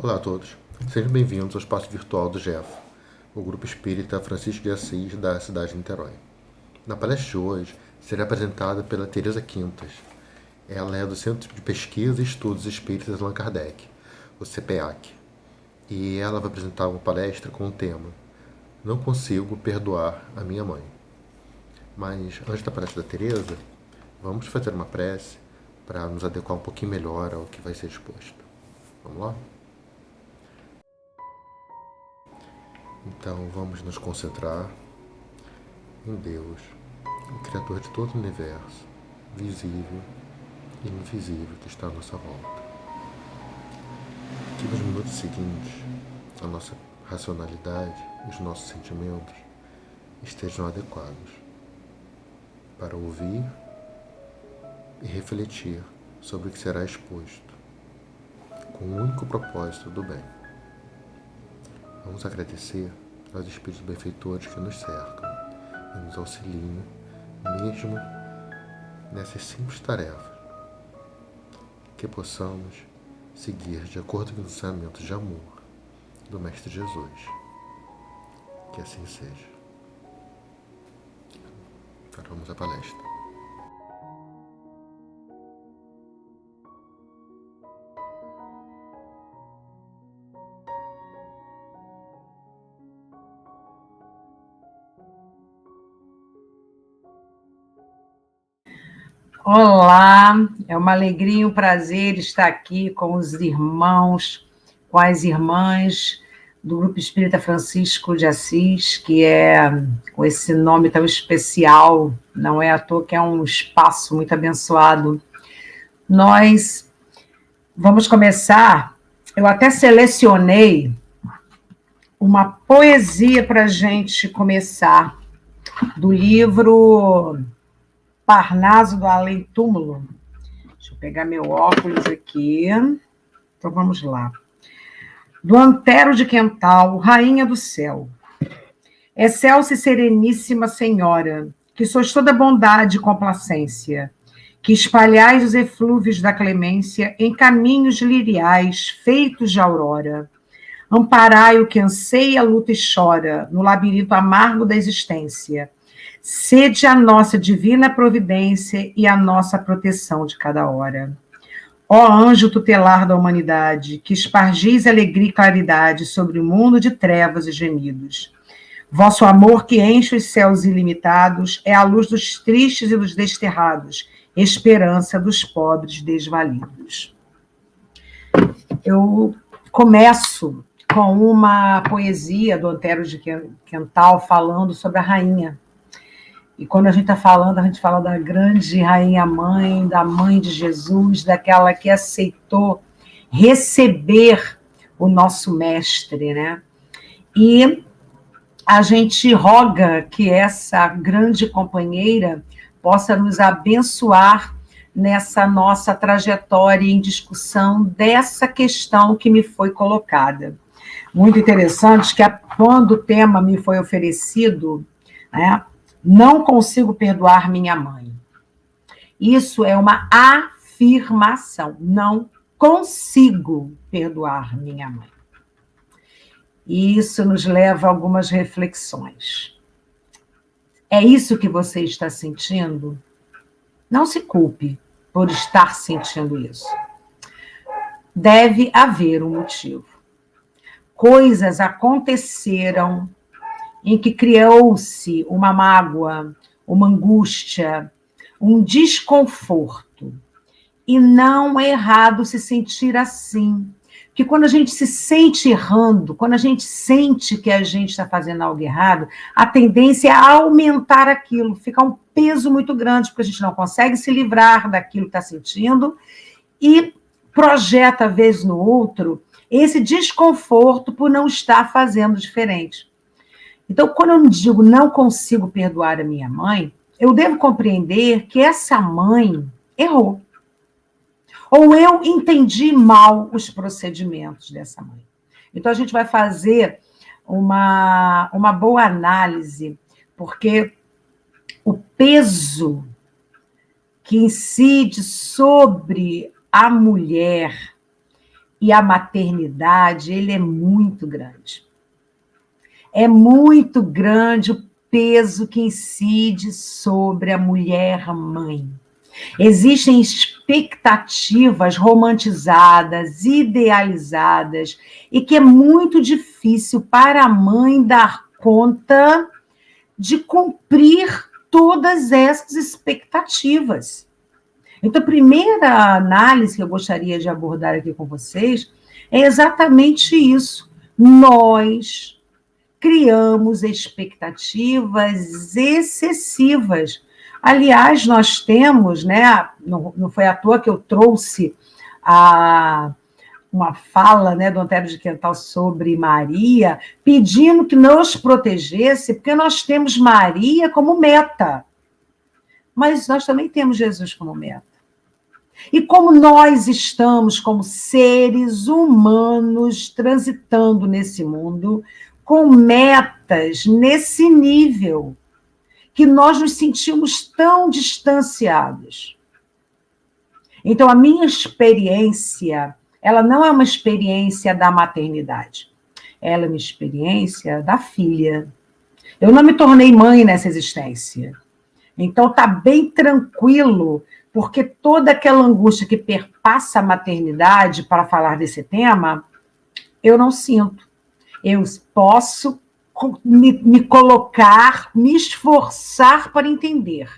Olá a todos, sejam bem-vindos ao espaço virtual do GEF, o Grupo Espírita Francisco de Assis da cidade de Niterói. Na palestra de hoje será apresentada pela Teresa Quintas. Ela é do Centro de Pesquisa e Estudos Espíritas Allan Kardec, o CPEAC, e ela vai apresentar uma palestra com o tema Não Consigo Perdoar a Minha Mãe. Mas antes da palestra da Teresa, vamos fazer uma prece para nos adequar um pouquinho melhor ao que vai ser exposto. Vamos lá? Então vamos nos concentrar em Deus, o Criador de todo o universo, visível e invisível que está à nossa volta. Que nos minutos seguintes a nossa racionalidade e os nossos sentimentos estejam adequados para ouvir e refletir sobre o que será exposto, com o único propósito do bem. Vamos agradecer aos espíritos benfeitores que nos cercam e nos auxiliam, mesmo nessas simples tarefas, que possamos seguir de acordo com os ensinamentos de amor do Mestre Jesus. Que assim seja. Agora vamos à palestra. Olá, é uma alegria e um prazer estar aqui com os irmãos, com as irmãs do Grupo Espírita Francisco de Assis, que é com esse nome tão especial, não é à toa que é um espaço muito abençoado. Nós vamos começar, eu até selecionei uma poesia para a gente começar, do livro Parnaso do Além Túmulo. Deixa eu pegar meu óculos aqui. Então vamos lá. Do Antero de Quental, Rainha do Céu. Excelsa e sereníssima Senhora, que sois toda bondade e complacência, que espalhais os eflúvios da clemência em caminhos liriais feitos de aurora. Amparai o que anseia, luta e chora no labirinto amargo da existência. Sede a nossa divina providência e a nossa proteção de cada hora. Ó anjo tutelar da humanidade, que espargis alegria e claridade sobre o mundo de trevas e gemidos. Vosso amor que enche os céus ilimitados é a luz dos tristes e dos desterrados, esperança dos pobres desvalidos. Eu começo com uma poesia do Antero de Quental falando sobre a rainha. E quando a gente está falando, a gente fala da grande rainha-mãe, da mãe de Jesus, daquela que aceitou receber o nosso mestre, né? E a gente roga que essa grande companheira possa nos abençoar nessa nossa trajetória em discussão dessa questão que me foi colocada. Muito interessante que quando o tema me foi oferecido, né? Não consigo perdoar minha mãe. Isso é uma afirmação. Não consigo perdoar minha mãe. E isso nos leva a algumas reflexões. É isso que você está sentindo? Não se culpe por estar sentindo isso. Deve haver um motivo. Coisas aconteceram em que criou-se uma mágoa, uma angústia, um desconforto. E não é errado se sentir assim. Porque quando a gente se sente errando, quando a gente sente que a gente está fazendo algo errado, a tendência é aumentar aquilo, fica um peso muito grande, porque a gente não consegue se livrar daquilo que está sentindo e projeta, às vezes, no outro esse desconforto por não estar fazendo diferente. Então, quando eu digo não consigo perdoar a minha mãe, eu devo compreender que essa mãe errou. Ou eu entendi mal os procedimentos dessa mãe. Então, a gente vai fazer uma boa análise, porque o peso que incide sobre a mulher e a maternidade, ele é muito grande. É muito grande o peso que incide sobre a mulher mãe. Existem expectativas romantizadas, idealizadas, e que é muito difícil para a mãe dar conta de cumprir todas essas expectativas. Então, a primeira análise que eu gostaria de abordar aqui com vocês é exatamente isso. Nós criamos expectativas excessivas. Aliás, nós temos, né, não foi à toa que eu trouxe uma fala, né, do Antero de Quental sobre Maria, pedindo que nos protegesse, porque nós temos Maria como meta, mas nós também temos Jesus como meta. E como nós estamos como seres humanos transitando nesse mundo, com metas nesse nível, que nós nos sentimos tão distanciados. Então, a minha experiência, ela não é uma experiência da maternidade, ela é uma experiência da filha. Eu não me tornei mãe nessa existência. Então, está bem tranquilo, porque toda aquela angústia que perpassa a maternidade, para falar desse tema, eu não sinto. Eu posso me colocar, me esforçar para entender,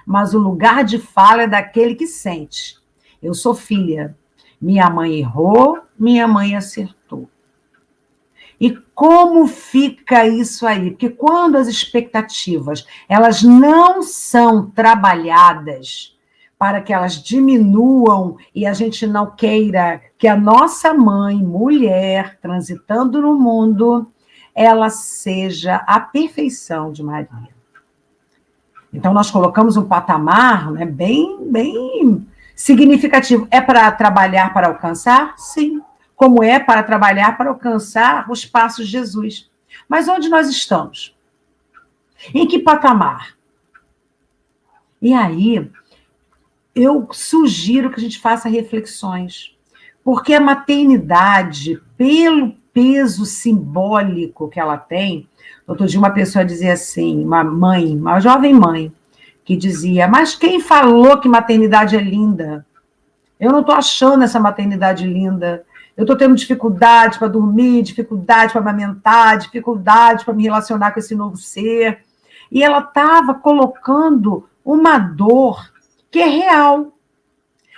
mas o lugar de fala é daquele que sente. Eu sou filha. Minha mãe errou, minha mãe acertou. E como fica isso aí? Porque quando as expectativas elas não são trabalhadas para que elas diminuam e a gente não queira que a nossa mãe, mulher, transitando no mundo, ela seja a perfeição de Maria. Então, nós colocamos um patamar, né, bem significativo. É para trabalhar para alcançar? Sim. Como é para trabalhar para alcançar os passos de Jesus. Mas onde nós estamos? Em que patamar? E aí, eu sugiro que a gente faça reflexões, porque a maternidade, pelo peso simbólico que ela tem, outro dia uma pessoa dizia assim, uma mãe, uma jovem mãe, que dizia, mas quem falou que maternidade é linda? Eu não estou achando essa maternidade linda. Eu estou tendo dificuldade para dormir, dificuldade para amamentar, dificuldade para me relacionar com esse novo ser. E ela estava colocando uma dor que é real.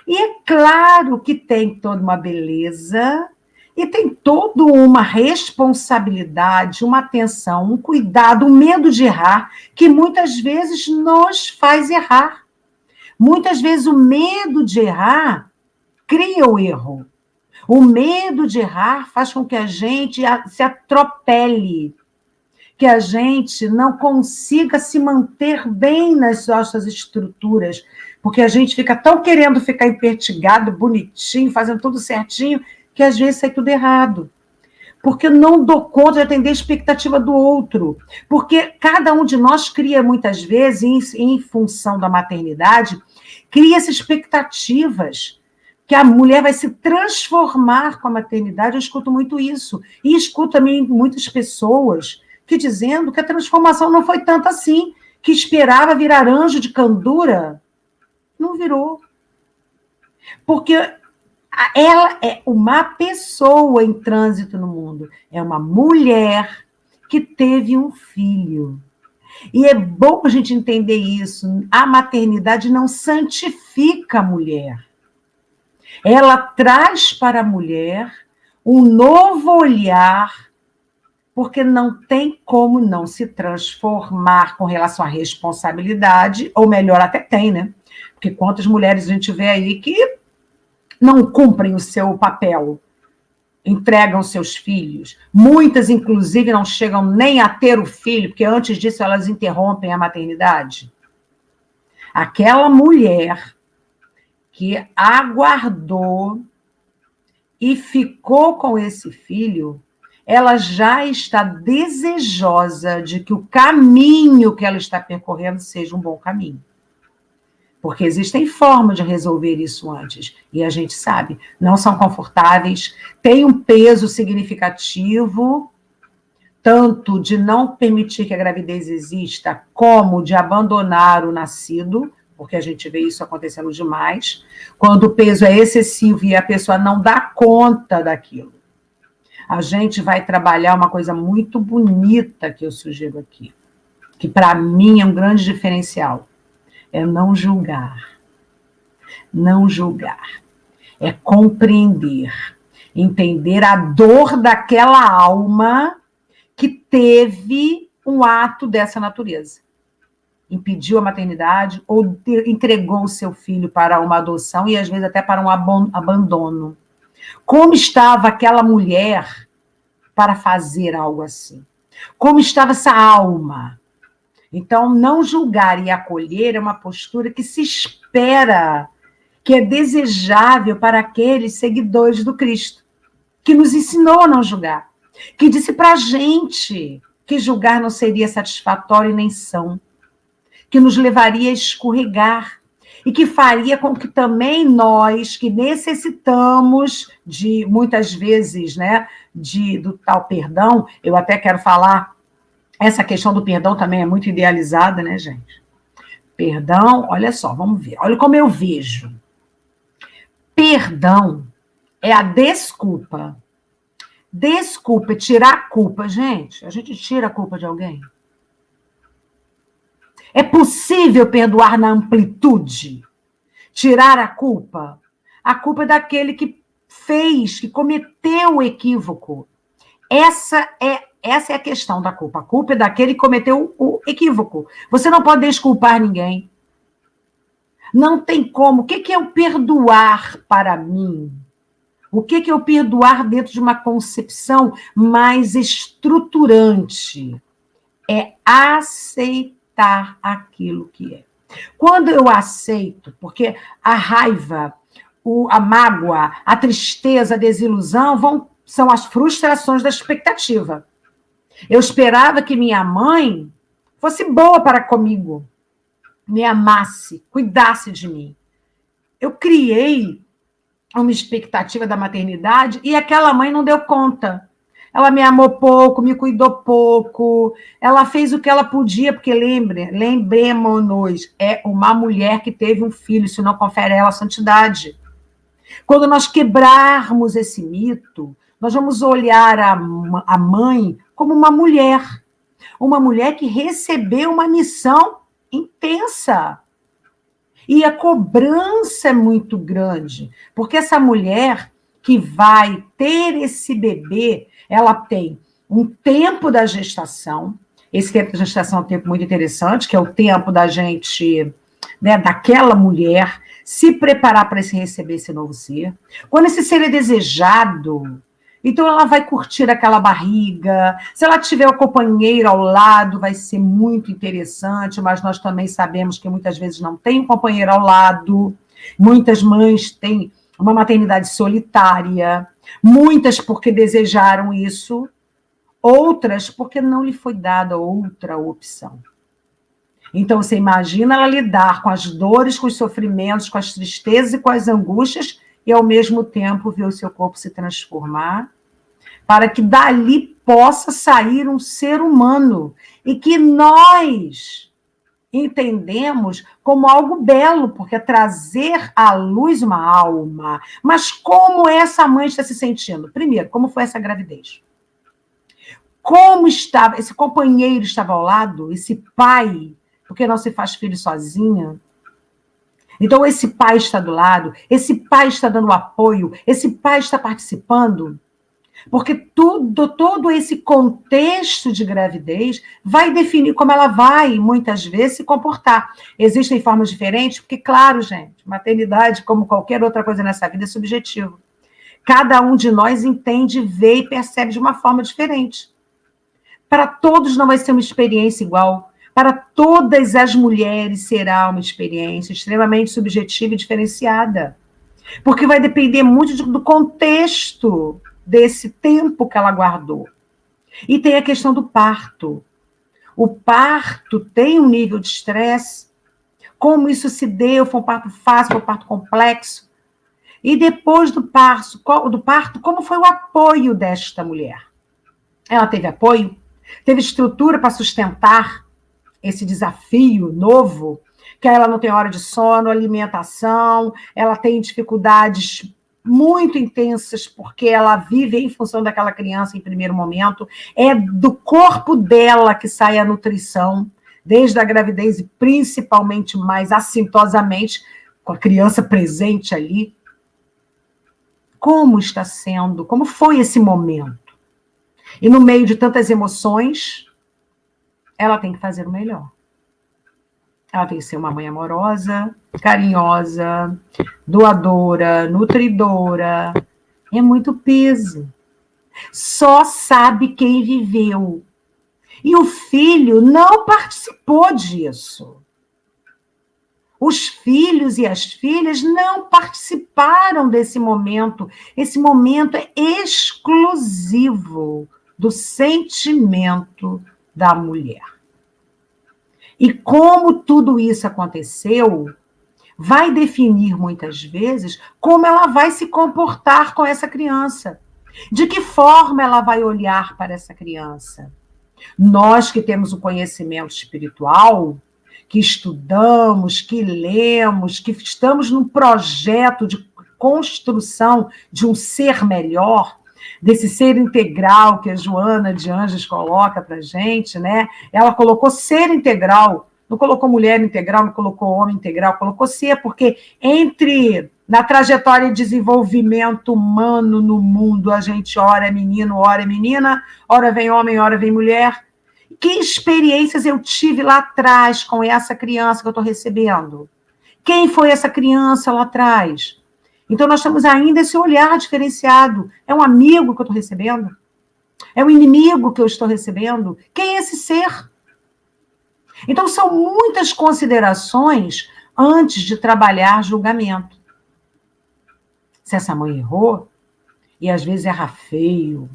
E é claro que tem toda uma beleza e tem toda uma responsabilidade, uma atenção, um cuidado, um medo de errar, que muitas vezes nos faz errar. Muitas vezes o medo de errar cria o erro. O medo de errar faz com que a gente se atropele, que a gente não consiga se manter bem nas nossas estruturas, porque a gente fica tão querendo ficar impertigado, bonitinho, fazendo tudo certinho, que às vezes sai tudo errado. Porque eu não dou conta de atender a expectativa do outro. Porque cada um de nós cria, muitas vezes, em função da maternidade, cria essas expectativas que a mulher vai se transformar com a maternidade. Eu escuto muito isso. E escuto também muitas pessoas que dizendo que a transformação não foi tanto assim, que esperava virar anjo de candura, não virou. Porque ela é uma pessoa em trânsito no mundo, é uma mulher que teve um filho. E é bom a gente entender isso. A maternidade não santifica a mulher. Ela traz para a mulher um novo olhar, porque não tem como não se transformar com relação à responsabilidade, ou melhor, até tem, né? Porque quantas mulheres a gente vê aí que não cumprem o seu papel, entregam seus filhos. Muitas, inclusive, não chegam nem a ter o filho, porque antes disso elas interrompem a maternidade. Aquela mulher que aguardou e ficou com esse filho, ela já está desejosa de que o caminho que ela está percorrendo seja um bom caminho. Porque existem formas de resolver isso antes. E a gente sabe, não são confortáveis, tem um peso significativo, tanto de não permitir que a gravidez exista, como de abandonar o nascido, porque a gente vê isso acontecendo demais, quando o peso é excessivo e a pessoa não dá conta daquilo. A gente vai trabalhar uma coisa muito bonita que eu sugiro aqui, que para mim é um grande diferencial, é não julgar. Não julgar. É compreender, entender a dor daquela alma que teve um ato dessa natureza. Impediu a maternidade ou entregou o seu filho para uma adoção e às vezes até para um abandono. Como estava aquela mulher para fazer algo assim? Como estava essa alma? Então, não julgar e acolher é uma postura que se espera, que é desejável para aqueles seguidores do Cristo, que nos ensinou a não julgar, que disse para a gente que julgar não seria satisfatório e nem são, que nos levaria a escorregar e que faria com que também nós, que necessitamos de, muitas vezes, né, do tal perdão, eu até quero falar, essa questão do perdão também é muito idealizada, né, gente? Perdão, olha só, vamos ver, olha como eu vejo. Perdão é a desculpa. Desculpa é tirar a culpa. Gente, a gente tira a culpa de alguém? É possível perdoar na amplitude? Tirar a culpa? A culpa é daquele que fez, que cometeu o equívoco. Essa é a questão da culpa. A culpa é daquele que cometeu o equívoco. Você não pode desculpar ninguém. Não tem como. O que é o perdoar para mim? O que é o perdoar dentro de uma concepção mais estruturante? É aceitar aquilo que é. Quando eu aceito, porque a raiva, a mágoa, a tristeza, a desilusão são as frustrações da expectativa. Eu esperava que minha mãe fosse boa para comigo, me amasse, cuidasse de mim. Eu criei uma expectativa da maternidade e aquela mãe não deu conta. Ela me amou pouco, me cuidou pouco, ela fez o que ela podia, porque lembremos-nos, é uma mulher que teve um filho, isso não confere a ela a santidade. Quando nós quebrarmos esse mito, nós vamos olhar a mãe como uma mulher que recebeu uma missão intensa. E a cobrança é muito grande, porque essa mulher que vai ter esse bebê, ela tem um tempo da gestação, esse tempo da gestação é um tempo muito interessante, que é o tempo da gente, né, daquela mulher, se preparar para receber esse novo ser. Quando esse ser é desejado, então ela vai curtir aquela barriga. Se ela tiver o companheiro ao lado, vai ser muito interessante, mas nós também sabemos que muitas vezes não tem um companheiro ao lado. Muitas mães têm uma maternidade solitária, muitas porque desejaram isso, outras porque não lhe foi dada outra opção. Então, você imagina ela lidar com as dores, com os sofrimentos, com as tristezas e com as angústias, e, ao mesmo tempo, ver o seu corpo se transformar, para que dali possa sair um ser humano, e que nós entendemos como algo belo, porque é trazer à luz uma alma. Mas como essa mãe está se sentindo? Primeiro, como foi essa gravidez? Como estava, esse companheiro estava ao lado, esse pai, porque não se faz filho sozinha. Então, esse pai está do lado, esse pai está dando apoio, esse pai está participando, porque todo esse contexto de gravidez vai definir como ela vai, muitas vezes, se comportar. Existem formas diferentes, porque, claro, gente, maternidade, como qualquer outra coisa nessa vida, é subjetivo. Cada um de nós entende, vê e percebe de uma forma diferente. Para todos não vai ser uma experiência igual. Para todas as mulheres será uma experiência extremamente subjetiva e diferenciada. Porque vai depender muito do contexto desse tempo que ela guardou. E tem a questão do parto. O parto tem um nível de estresse como isso se deu, foi um parto fácil, foi um parto complexo. E depois do parto, como foi o apoio desta mulher? Ela teve apoio? Teve estrutura para sustentar esse desafio novo? Que ela não tem hora de sono, alimentação, ela tem dificuldades muito intensas, porque ela vive em função daquela criança em primeiro momento. É do corpo dela que sai a nutrição, desde a gravidez e principalmente mais assintosamente, com a criança presente ali. Como está sendo? Como foi esse momento? E no meio de tantas emoções, ela tem que fazer o melhor. Ela tem que ser uma mãe amorosa, carinhosa, doadora, nutridora. É muito peso. Só sabe quem viveu. E o filho não participou disso. Os filhos e as filhas não participaram desse momento. Esse momento é exclusivo do sentimento da mulher. E como tudo isso aconteceu, vai definir muitas vezes como ela vai se comportar com essa criança. De que forma ela vai olhar para essa criança. Nós que temos o conhecimento espiritual, que estudamos, que lemos, que estamos num projeto de construção de um ser melhor, desse ser integral que a Joana de Anjos coloca para a gente, né? Ela colocou ser integral, não colocou mulher integral, não colocou homem integral, colocou ser, porque na trajetória de desenvolvimento humano no mundo, a gente ora é menino, ora é menina, ora vem homem, ora vem mulher. Que experiências eu tive lá atrás com essa criança que eu estou recebendo? Quem foi essa criança lá atrás? Então, nós temos ainda esse olhar diferenciado. É um amigo que eu estou recebendo? É um inimigo que eu estou recebendo? Quem é esse ser? Então, são muitas considerações antes de trabalhar julgamento. Se essa mãe errou, e às vezes erra feio,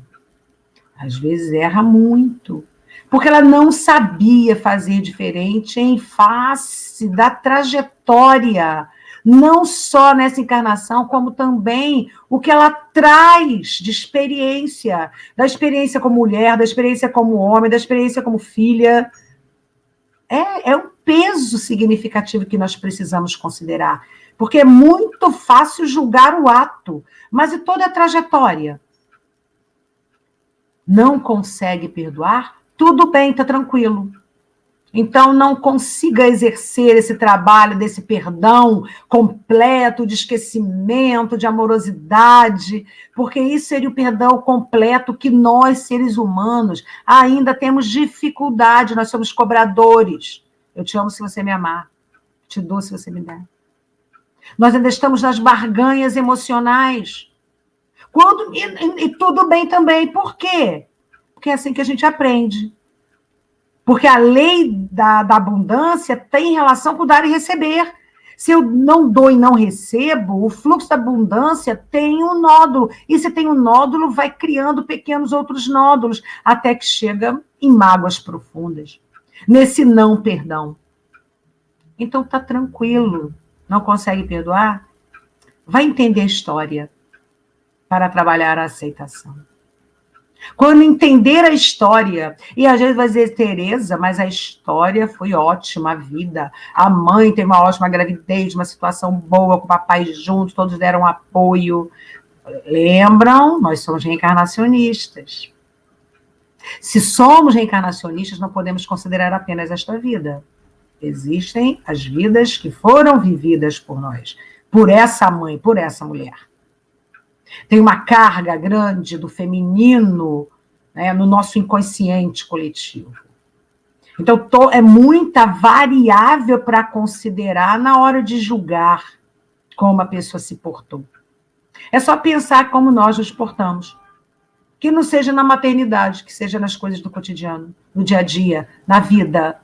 às vezes erra muito, porque ela não sabia fazer diferente em face da trajetória, não só nessa encarnação, como também o que ela traz de experiência, da experiência como mulher, da experiência como homem, da experiência como filha. É um peso significativo que nós precisamos considerar, porque é muito fácil julgar o ato, mas e toda a trajetória? Não consegue perdoar? Tudo bem, está tranquilo. Então, não consiga exercer esse trabalho desse perdão completo, de esquecimento, de amorosidade, porque isso seria o perdão completo que nós, seres humanos, ainda temos dificuldade, nós somos cobradores. Eu te amo se você me amar, te dou se você me der. Nós ainda estamos nas barganhas emocionais. E tudo bem também, por quê? Porque é assim que a gente aprende. Porque a lei da abundância tem relação com dar e receber. Se eu não dou e não recebo, o fluxo da abundância tem um nódulo. E se tem um nódulo, vai criando pequenos outros nódulos, até que chega em mágoas profundas. Nesse não perdão. Então, tá tranquilo. Não consegue perdoar? Vai entender a história para trabalhar a aceitação. Quando entender a história, e às vezes vai dizer, Tereza, mas a história foi ótima, a vida, a mãe tem uma ótima gravidez, uma situação boa, com o papai junto, todos deram apoio. Lembram? Nós somos reencarnacionistas. Se somos reencarnacionistas, não podemos considerar apenas esta vida. Existem as vidas que foram vividas por nós, por essa mãe, por essa mulher. Tem uma carga grande do feminino, né, no nosso inconsciente coletivo. Então, é muita variável para considerar na hora de julgar como a pessoa se portou. É só pensar como nós nos portamos. Que não seja na maternidade, que seja nas coisas do cotidiano, no dia a dia, na vida,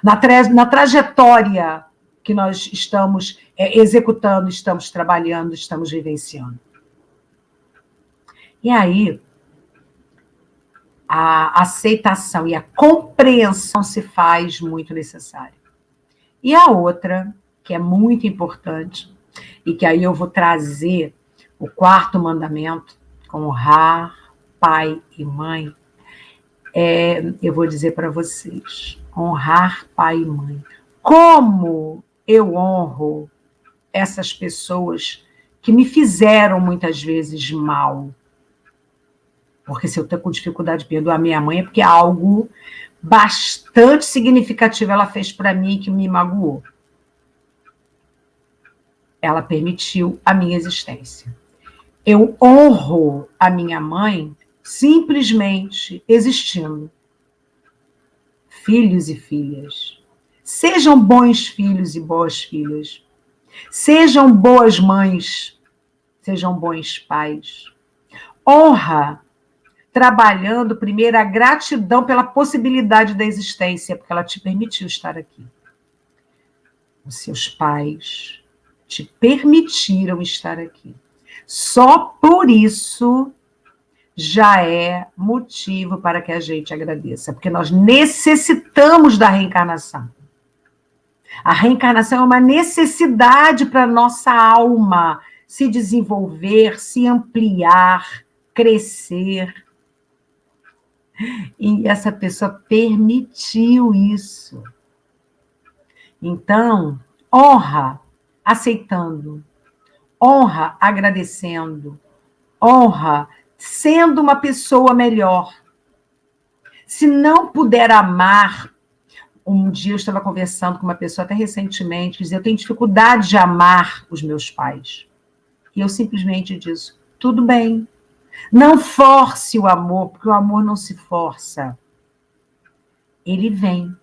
na trajetória que nós estamos executando, estamos trabalhando, estamos vivenciando. E aí, a aceitação e a compreensão se faz muito necessária. E a outra, que é muito importante, e que aí eu vou trazer o quarto mandamento, com honrar pai e mãe, eu vou dizer para vocês, honrar pai e mãe. Como eu honro essas pessoas que me fizeram muitas vezes mal? Porque se eu estou com dificuldade de perdoar minha mãe, é porque algo bastante significativo ela fez para mim que me magoou. Ela permitiu a minha existência. Eu honro a minha mãe simplesmente existindo. Filhos e filhas, sejam bons filhos e boas filhas. Sejam boas mães, sejam bons pais. Honra, trabalhando primeiro a gratidão pela possibilidade da existência, porque ela te permitiu estar aqui. Os seus pais te permitiram estar aqui. Só por isso já é motivo para que a gente agradeça, porque nós necessitamos da reencarnação. A reencarnação é uma necessidade para a nossa alma se desenvolver, se ampliar, crescer. E essa pessoa permitiu isso. Então, honra aceitando, honra agradecendo, honra sendo uma pessoa melhor. Se não puder amar, um dia eu estava conversando com uma pessoa até recentemente, dizia, eu tenho dificuldade de amar os meus pais. E eu simplesmente disse, tudo bem. Não force o amor, porque o amor não se força. Ele vem.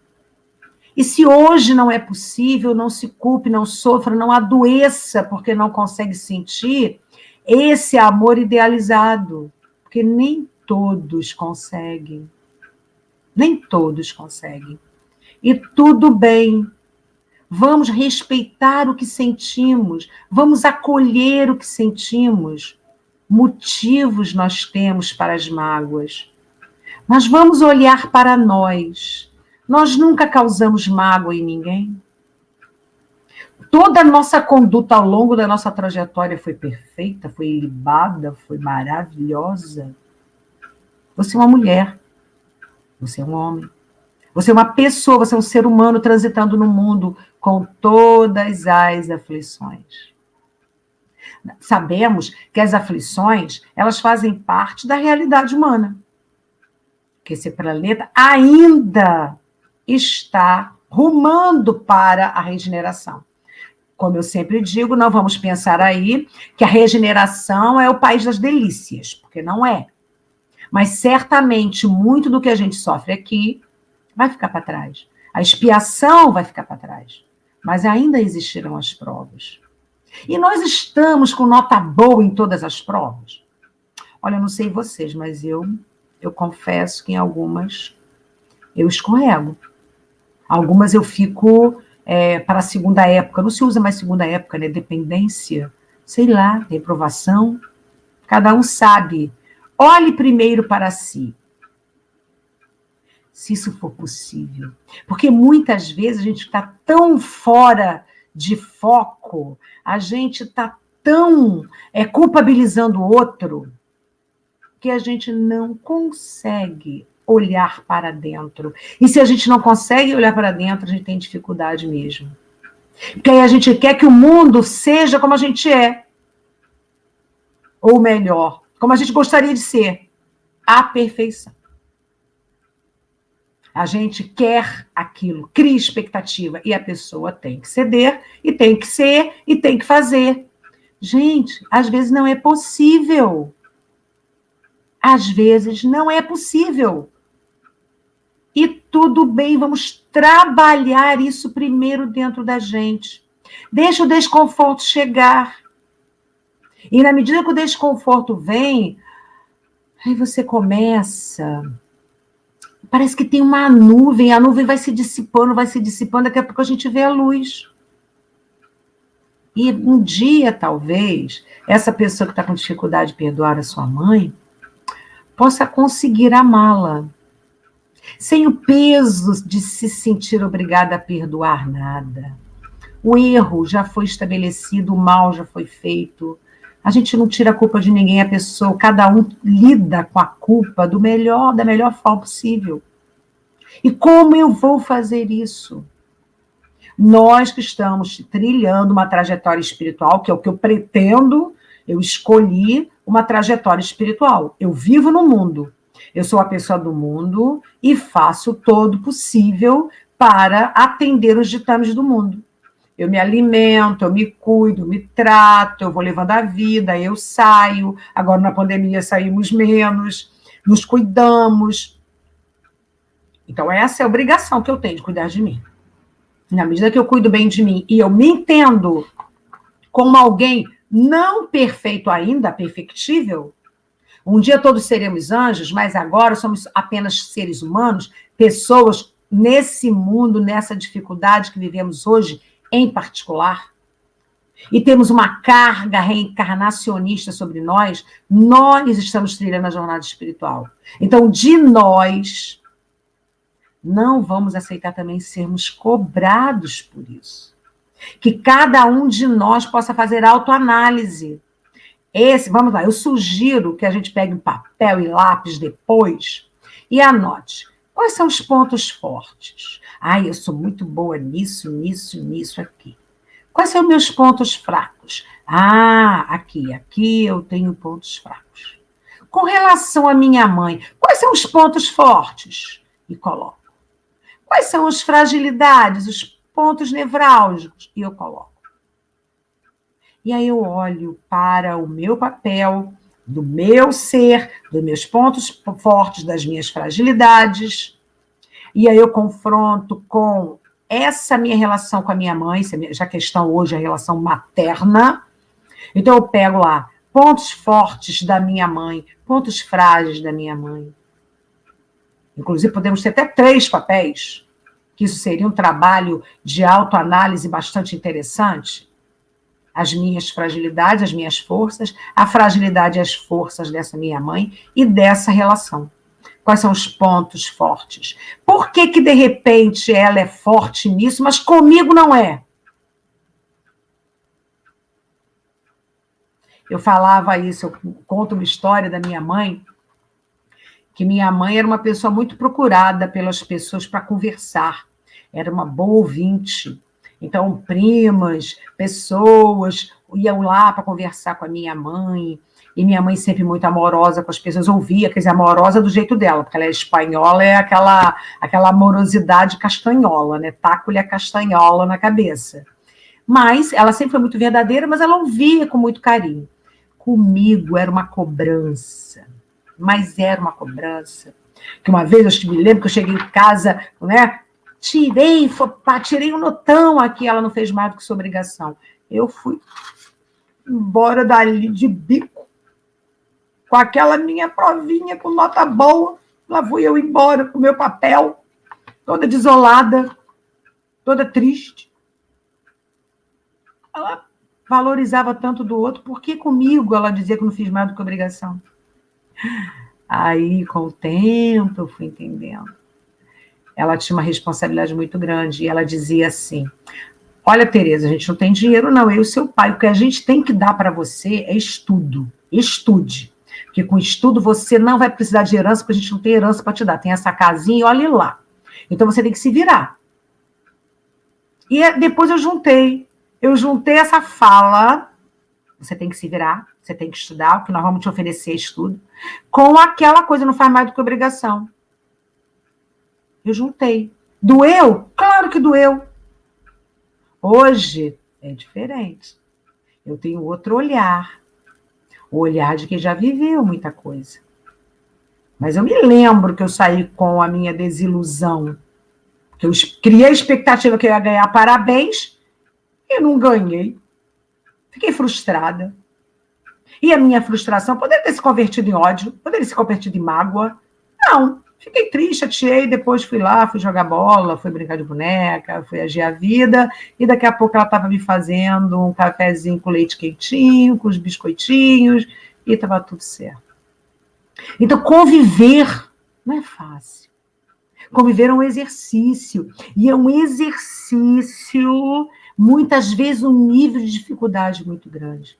E se hoje não é possível, não se culpe, não sofra, não adoeça, porque não consegue sentir esse amor idealizado. Porque nem todos conseguem. Nem todos conseguem. E tudo bem. Vamos respeitar o que sentimos. Vamos acolher o que sentimos. Motivos nós temos para as mágoas. Mas vamos olhar para nós. Nós nunca causamos mágoa em ninguém. Toda a nossa conduta ao longo da nossa trajetória foi perfeita, foi ilibada, foi maravilhosa. Você é uma mulher. Você é um homem. Você é uma pessoa, você é um ser humano transitando no mundo com todas as aflições. Sabemos que as aflições, elas fazem parte da realidade humana. Que esse planeta ainda está rumando para a regeneração. Como eu sempre digo, não vamos pensar aí que a regeneração é o país das delícias, porque não é. Mas certamente muito do que a gente sofre aqui vai ficar para trás. A expiação vai ficar para trás. Mas ainda existirão as provas. E nós estamos com nota boa em todas as provas. Olha, eu não sei vocês, mas eu confesso que em algumas eu escorrego. Algumas eu fico para a segunda época. Não se usa mais segunda época, né? Dependência, sei lá, reprovação. Cada um sabe. Olhe primeiro para si. Se isso for possível. Porque muitas vezes a gente está tão fora de foco, a gente está tão culpabilizando o outro, que a gente não consegue olhar para dentro. E se a gente não consegue olhar para dentro, a gente tem dificuldade mesmo. Porque aí a gente quer que o mundo seja como a gente é. Ou melhor, como a gente gostaria de ser. A perfeição. A gente quer aquilo, cria expectativa, e a pessoa tem que ceder, e tem que ser, e tem que fazer. Gente, às vezes não é possível. Às vezes não é possível. E tudo bem, vamos trabalhar isso primeiro dentro da gente. Deixa o desconforto chegar. E na medida que o desconforto vem, aí você começa... Parece que tem uma nuvem, a nuvem vai se dissipando, daqui a pouco a gente vê a luz. E um dia, talvez, essa pessoa que está com dificuldade de perdoar a sua mãe, possa conseguir amá-la. sem o peso de se sentir obrigada a perdoar nada. O erro já foi estabelecido, o mal já foi feito. A gente não tira a culpa de ninguém, a pessoa, cada um lida com a culpa da melhor forma possível. E como eu vou fazer isso? Nós que estamos trilhando uma trajetória espiritual, que é o que eu pretendo, eu escolhi uma trajetória espiritual. Eu vivo no mundo. Eu sou a pessoa do mundo e faço todo o possível para atender os ditames do mundo. Eu me alimento, eu me cuido, eu me trato, eu vou levando a vida, eu saio. Agora, na pandemia, saímos menos, nos cuidamos. Então, essa é a obrigação que eu tenho de cuidar de mim. Na medida que eu cuido bem de mim e eu me entendo como alguém não perfeito ainda, perfectível, um dia todos seremos anjos, mas agora somos apenas seres humanos, pessoas nesse mundo, nessa dificuldade que vivemos hoje, em particular, e temos uma carga reencarnacionista sobre nós estamos trilhando a jornada espiritual. Então, de nós, não vamos aceitar também sermos cobrados por isso. Que cada um de nós possa fazer autoanálise. Vamos lá, eu sugiro que a gente pegue um papel e lápis depois e anote. Quais são os pontos fortes? Eu sou muito boa nisso, nisso, nisso, aqui. Quais são meus pontos fracos? Aqui eu tenho pontos fracos. Com relação à minha mãe, quais são os pontos fortes? E coloco. Quais são as fragilidades, os pontos nevrálgicos? E eu coloco. E aí eu olho para o meu papel, do meu ser, dos meus pontos fortes, das minhas fragilidades, e aí eu confronto com essa minha relação com a minha mãe, já a questão hoje é a relação materna. Então eu pego lá pontos fortes da minha mãe, pontos frágeis da minha mãe. Inclusive podemos ter até 3 papéis, que isso seria um trabalho de autoanálise bastante interessante. As minhas fragilidades, as minhas forças, a fragilidade e as forças dessa minha mãe e dessa relação. Quais são os pontos fortes? Por que de repente ela é forte nisso, mas comigo não é? Eu falava isso, eu conto uma história da minha mãe, que minha mãe era uma pessoa muito procurada pelas pessoas para conversar. Era uma boa ouvinte. Então, primas, pessoas iam lá para conversar com a minha mãe, e minha mãe sempre muito amorosa com as pessoas, ouvia, quer dizer, amorosa do jeito dela, porque ela é espanhola, é aquela amorosidade castanhola, né? Taco-lhe a castanhola na cabeça. Mas ela sempre foi muito verdadeira, mas ela ouvia com muito carinho. Comigo era uma cobrança, mas era uma cobrança. Que uma vez eu me lembro que eu cheguei em casa, né? Tirei um notão aqui, ela não fez mais do que sua obrigação. Eu fui embora dali de bico, com aquela minha provinha, com nota boa. Lá fui eu embora com o meu papel, toda desolada, toda triste. Ela valorizava tanto do outro, por que comigo ela dizia que não fiz mais do que obrigação? Aí, com o tempo, eu fui entendendo. Ela tinha uma responsabilidade muito grande, e ela dizia assim, olha, Tereza, a gente não tem dinheiro não, eu e seu pai, o que a gente tem que dar para você é estudo, estude, porque com estudo você não vai precisar de herança, porque a gente não tem herança para te dar, tem essa casinha e olhe lá, então você tem que se virar. E depois eu juntei essa fala, você tem que se virar, você tem que estudar, o que nós vamos te oferecer é estudo, com aquela coisa, não faz mais do que obrigação. Eu juntei. Doeu? Claro que doeu. Hoje é diferente. Eu tenho outro olhar. O olhar de quem já viveu muita coisa. Mas eu me lembro que eu saí com a minha desilusão. Que eu criei a expectativa que eu ia ganhar parabéns e não ganhei. Fiquei frustrada. E a minha frustração poderia ter se convertido em ódio, poderia ter se convertido em mágoa. Não. Fiquei triste, chateei, depois fui lá, fui jogar bola, fui brincar de boneca, fui agir a vida, e daqui a pouco ela estava me fazendo um cafezinho com leite quentinho, com os biscoitinhos, e estava tudo certo. Então, conviver não é fácil. Conviver é um exercício. E é um exercício, muitas vezes, um nível de dificuldade muito grande.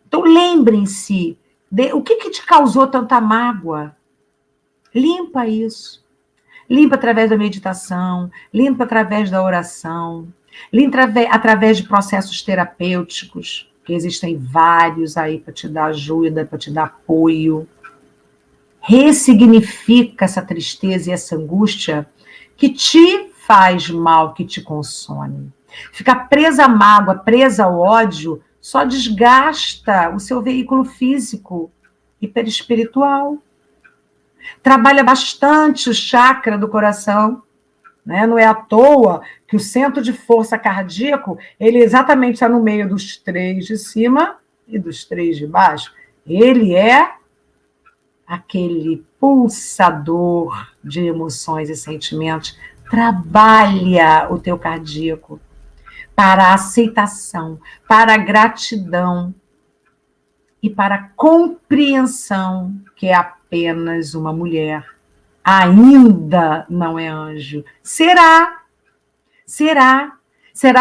Então, lembrem-se, o que te causou tanta mágoa? Limpa isso. Limpa através da meditação, limpa através da oração, limpa através de processos terapêuticos, que existem vários aí para te dar ajuda, para te dar apoio. Ressignifica essa tristeza e essa angústia que te faz mal, que te consome. Ficar presa à mágoa, presa ao ódio, só desgasta o seu veículo físico e perispiritual. Trabalha bastante o chakra do coração, né? Não é à toa que o centro de força cardíaco, ele exatamente está no meio dos 3 de cima e dos 3 de baixo. Ele é aquele pulsador de emoções e sentimentos. Trabalha o teu cardíaco para a aceitação, para a gratidão e para a compreensão que é apenas uma mulher. Ainda não é anjo. Será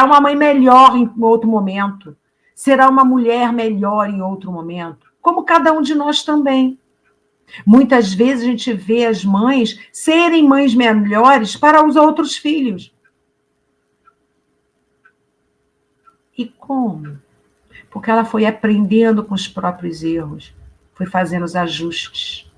uma mãe melhor em outro momento. Será uma mulher melhor em outro momento. Como cada um de nós também. Muitas vezes a gente vê as mães serem mães melhores para os outros filhos. E como? Porque ela foi aprendendo com os próprios erros, foi fazendo os ajustes.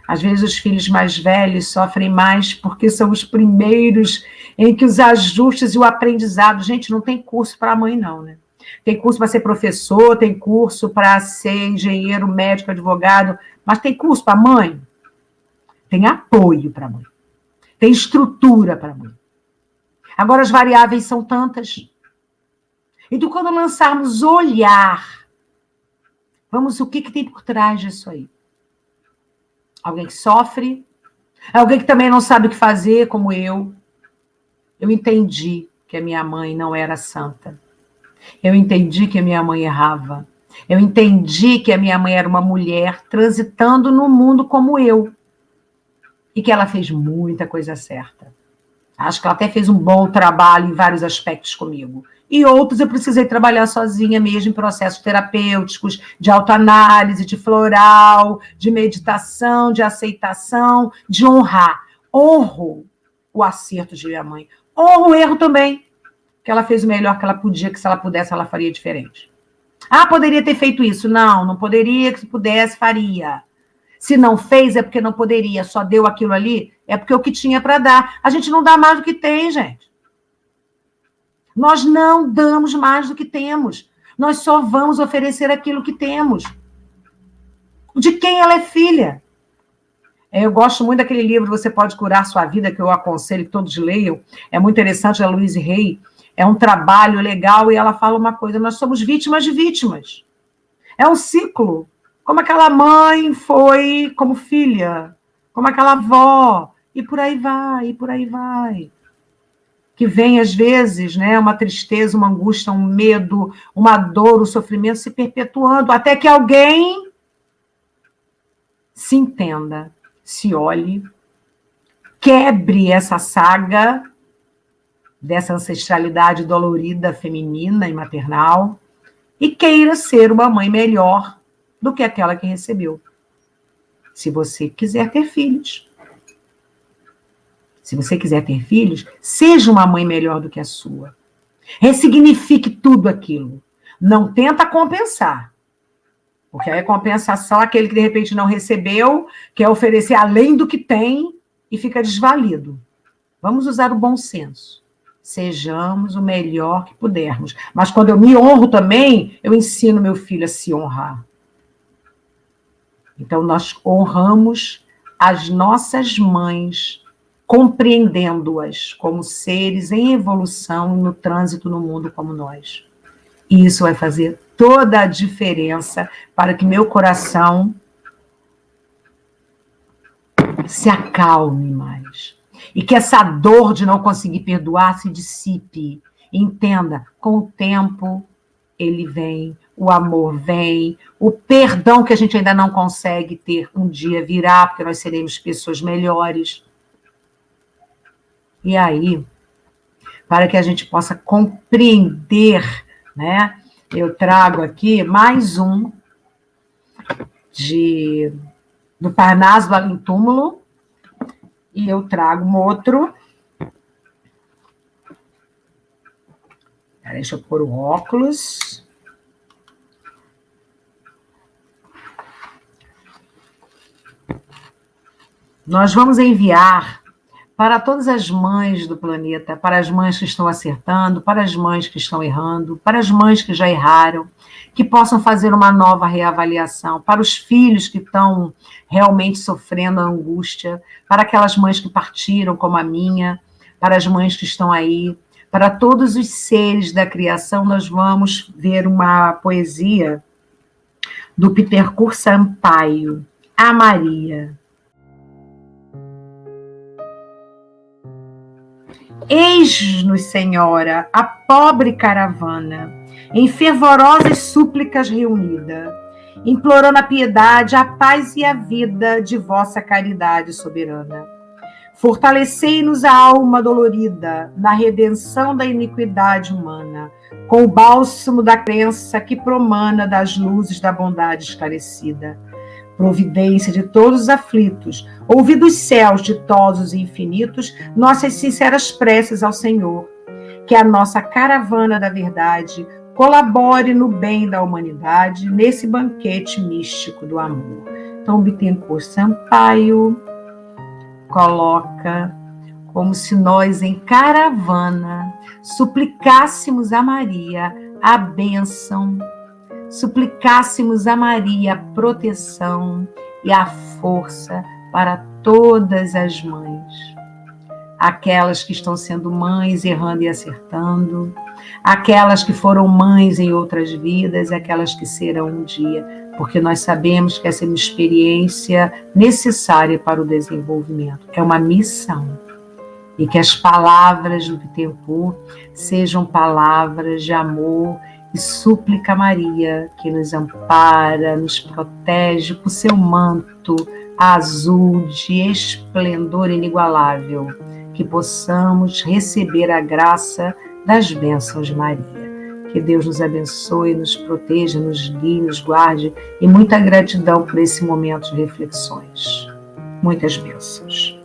Às vezes os filhos mais velhos sofrem mais porque são os primeiros em que os ajustes e o aprendizado... Gente, não tem curso para mãe não, né? Tem curso para ser professor, tem curso para ser engenheiro, médico, advogado, mas tem curso para mãe? Tem apoio para mãe. Tem estrutura para mãe. Agora as variáveis são tantas. Então, quando lançarmos olhar, o que tem por trás disso aí? Alguém que sofre, alguém que também não sabe o que fazer, como eu. Eu entendi que a minha mãe não era santa. Eu entendi que a minha mãe errava. Eu entendi que a minha mãe era uma mulher transitando no mundo como eu. E que ela fez muita coisa certa. Acho que ela até fez um bom trabalho em vários aspectos comigo. E outros eu precisei trabalhar sozinha mesmo em processos terapêuticos, de autoanálise, de floral, de meditação, de aceitação, de honrar. Honro o acerto de minha mãe. Honro o erro também, que ela fez o melhor que ela podia, que se ela pudesse, ela faria diferente. Ah, poderia ter feito isso. Não, não poderia, que se pudesse, faria. Se não fez, é porque não poderia, só deu aquilo ali, é porque é o que tinha para dar. A gente não dá mais do que tem, gente. Nós não damos mais do que temos. Nós só vamos oferecer aquilo que temos. De quem ela é filha? Eu gosto muito daquele livro, Você Pode Curar Sua Vida, que eu aconselho que todos leiam. É muito interessante, a Louise Hay. É um trabalho legal e ela fala uma coisa, nós somos vítimas de vítimas. É um ciclo. Como aquela mãe foi como filha, como aquela avó, e por aí vai, e por aí vai. Que vem, às vezes, né, uma tristeza, uma angústia, um medo, uma dor, um sofrimento se perpetuando, até que alguém se entenda, se olhe, quebre essa saga dessa ancestralidade dolorida, feminina e maternal, e queira ser uma mãe melhor do que aquela que recebeu. Se você quiser ter filhos. Se você quiser ter filhos, seja uma mãe melhor do que a sua. Ressignifique tudo aquilo. Não tenta compensar. Porque aí a compensação é aquele que de repente não recebeu, quer oferecer além do que tem e fica desvalido. Vamos usar o bom senso. Sejamos o melhor que pudermos. Mas quando eu me honro também, eu ensino meu filho a se honrar. Então, nós honramos as nossas mães, compreendendo-as como seres em evolução no trânsito no mundo como nós. E isso vai fazer toda a diferença para que meu coração se acalme mais. E que essa dor de não conseguir perdoar se dissipe. Entenda, com o tempo ele vem, o amor vem, o perdão que a gente ainda não consegue ter um dia virá, porque nós seremos pessoas melhores. E aí, para que a gente possa compreender, né? Eu trago aqui mais um do Parnaso do Além Túmulo, e eu trago um outro. Deixa eu pôr o óculos. Nós vamos enviar para todas as mães do planeta, para as mães que estão acertando, para as mães que estão errando, para as mães que já erraram, que possam fazer uma nova reavaliação, para os filhos que estão realmente sofrendo a angústia, para aquelas mães que partiram, como a minha, para as mães que estão aí, para todos os seres da criação. Nós vamos ver uma poesia do Pittercourt Sampaio, A Maria. Eis-nos, Senhora, a pobre caravana, em fervorosas súplicas reunida, implorando a piedade, a paz e a vida de vossa caridade soberana. Fortalecei-nos a alma dolorida na redenção da iniquidade humana, com o bálsamo da crença que promana das luzes da bondade esclarecida. Providência de todos os aflitos, ouvi dos céus ditosos e infinitos nossas sinceras preces ao Senhor, que a nossa caravana da verdade colabore no bem da humanidade, nesse banquete místico do amor. Então, Bittencourt Sampaio coloca como se nós, em caravana, suplicássemos a Maria a bênção, suplicássemos a Maria a proteção e a força para todas as mães. Aquelas que estão sendo mães, errando e acertando, aquelas que foram mães em outras vidas, aquelas que serão um dia, porque nós sabemos que essa é uma experiência necessária para o desenvolvimento, é uma missão. E que as palavras do Bittencourt sejam palavras de amor e súplica a Maria, que nos ampara, nos protege por seu manto azul de esplendor inigualável, que possamos receber a graça das bênçãos de Maria. Que Deus nos abençoe, nos proteja, nos guie, nos guarde, e muita gratidão por esse momento de reflexões. Muitas bênçãos.